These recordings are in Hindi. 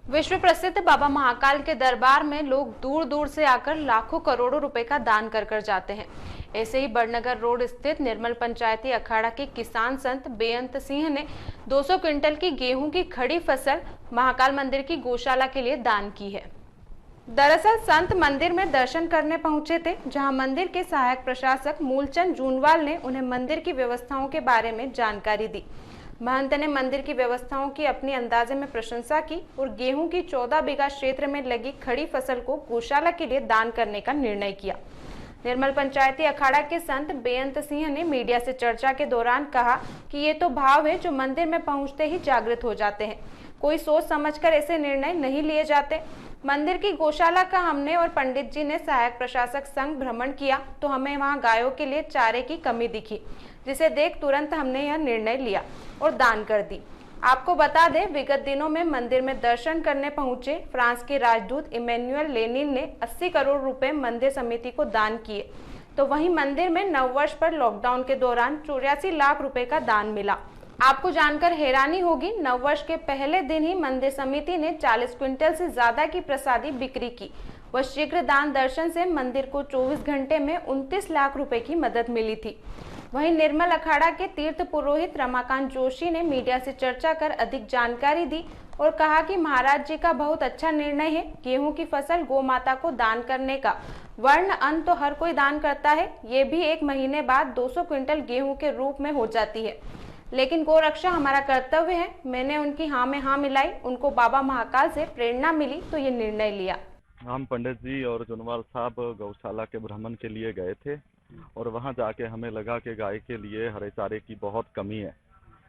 विश्व प्रसिद्ध बाबा महाकाल के दरबार में लोग दूर दूर से आकर लाखों करोड़ों रुपए का दान कर कर जाते हैं। ऐसे ही बड़नगर रोड स्थित निर्मल पंचायती अखाड़ा के किसान संत बेअंत सिंह ने 200 क्विंटल की गेहूं की खड़ी फसल महाकाल मंदिर की गौशाला के लिए दान की है। दरअसल संत मंदिर में दर्शन करने पहुंचे थे, जहां मंदिर के सहायक प्रशासक मूलचंद जूनवाल ने उन्हें मंदिर की व्यवस्थाओं के बारे में जानकारी दी। महंत ने मंदिर की व्यवस्थाओं की अपनी अंदाजे में प्रशंसा की और गेहूं की 14 बीघा क्षेत्र में लगी खड़ी फसल को गौशाला के लिए दान करने का निर्णय किया। निर्मल पंचायती अखाड़ा के संत बेअंत सिंह ने मीडिया से चर्चा के दौरान कहा कि ये तो भाव है जो मंदिर में पहुंचते ही जागृत हो जाते हैं। कोई सोच समझकर ऐसे निर्णय नहीं लिए जाते। मंदिर की गौशाला का हमने और पंडित जी ने सहायक प्रशासक संघ भ्रमण किया तो हमें वहां गायों के लिए चारे की कमी दिखी, जिसे देख तुरंत हमने यह निर्णय लिया और दान कर दी। आपको बता दें, विगत दिनों में मंदिर में दर्शन करने पहुंचे फ्रांस के राजदूत इमैनुअल लेनिन ने 80 करोड़ रुपए मंदिर समिति को दान किए, तो वहीं मंदिर में नववर्ष पर लॉकडाउन के दौरान 84 लाख रुपए का दान मिला। आपको जानकर हैरानी होगी, नववर्ष के पहले दिन ही मंदिर समिति ने 40 क्विंटल से ज्यादा की प्रसादी बिक्री की। वह शीघ्र दान दर्शन से मंदिर को 24 घंटे में 29 लाख रुपए की मदद मिली थी। वहीं निर्मल अखाड़ा के तीर्थ पुरोहित रमाकांत जोशी ने मीडिया से चर्चा कर अधिक जानकारी दी और कहा कि महाराज जी का बहुत अच्छा निर्णय है। गेहूं की फसल गौ माता को दान करने का वर्ण अन्न तो हर कोई दान करता है, ये भी एक महीने बाद 200 क्विंटल गेहूं के रूप में हो जाती है, लेकिन गौ रक्षा हमारा कर्तव्य है। मैंने उनकी हाँ में हाँ मिलाई, उनको बाबा महाकाल से प्रेरणा मिली तो ये निर्णय लिया। हम पंडित जी और जुनवाल साहब गौशाला के भ्रमण के लिए गए थे और वहां जाके हमें लगा कि गाय के लिए हरे चारे की बहुत कमी है।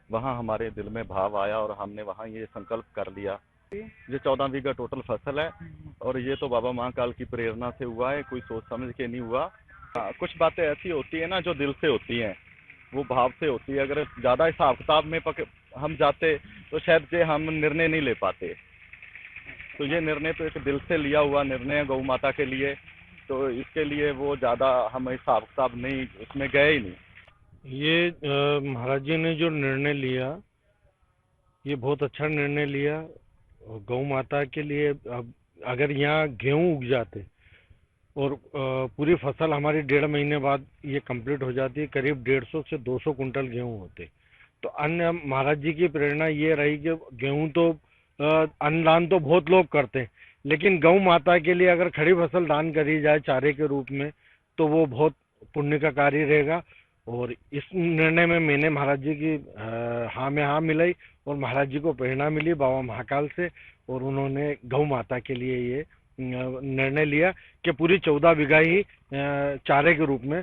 वहां हमारे दिल में भाव आया और हमने वहां ये संकल्प कर लिया। ये 14 बीघा टोटल फसल है और ये तो बाबा महाकाल की प्रेरणा से हुआ है, कोई सोच समझ के नहीं हुआ। कुछ बातें ऐसी होती है ना जो दिल से होती हैं, वो भाव से होती है। अगर ज़्यादा हिसाब किताब में हम जाते तो शायद के हम निर्णय नहीं ले पाते। तो ये निर्णय तो एक दिल से लिया हुआ निर्णय है गौ माता के लिए, तो इसके लिए वो ज़्यादा हम हिसाब किताब नहीं उसमें गए ही नहीं। ये महाराज जी ने जो निर्णय लिया, ये बहुत अच्छा निर्णय लिया। गौ माता के लिए अब अगर यहाँ गेहूं उग जाते और पूरी फसल हमारी 1.5 महीने बाद ये कंप्लीट हो जाती है, करीब 150 से 200 कुंटल गेहूं होते। तो अन्य महाराज जी की प्रेरणा ये रही कि गेहूं तो अन्नदान तो बहुत लोग करते हैं, लेकिन गौ माता के लिए अगर खड़ी फसल दान करी जाए चारे के रूप में तो वो बहुत पुण्य का कार्य रहेगा। और इस निर्णय में मैंने महाराज जी की हाँ में हाँ मिलाई और महाराज जी को प्रेरणा मिली बाबा महाकाल से, और उन्होंने गौ माता के लिए ये निर्णय लिया कि पूरी 14 बीघा ही चारे के रूप में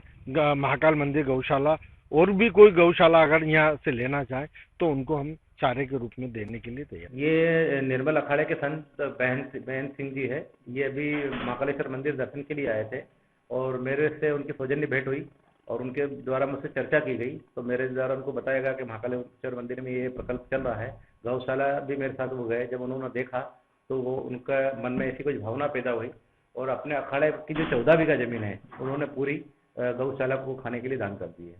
महाकाल मंदिर गौशाला और भी कोई गौशाला अगर यहाँ से लेना चाहे तो उनको हम चारे के रूप में देने के लिए तैयार। ये निर्मल अखाड़े के संत बहन सिंह जी है। ये अभी महाकालेश्वर मंदिर दर्शन के लिए आए थे और मेरे से उनकी सौजन्य भेंट हुई और उनके द्वारा मुझसे चर्चा की गई, तो मेरे द्वारा उनको बताया गया कि महाकालेश्वर मंदिर में ये प्रकल्प चल रहा है। गौशाला भी मेरे साथ वो गए, जब उन्होंने देखा तो वो उनका मन में ऐसी कुछ भावना पैदा हुई और अपने अखाड़े की जो 14 बीघा जमीन है उन्होंने पूरी गौशाला को खाने के लिए दान कर दी है।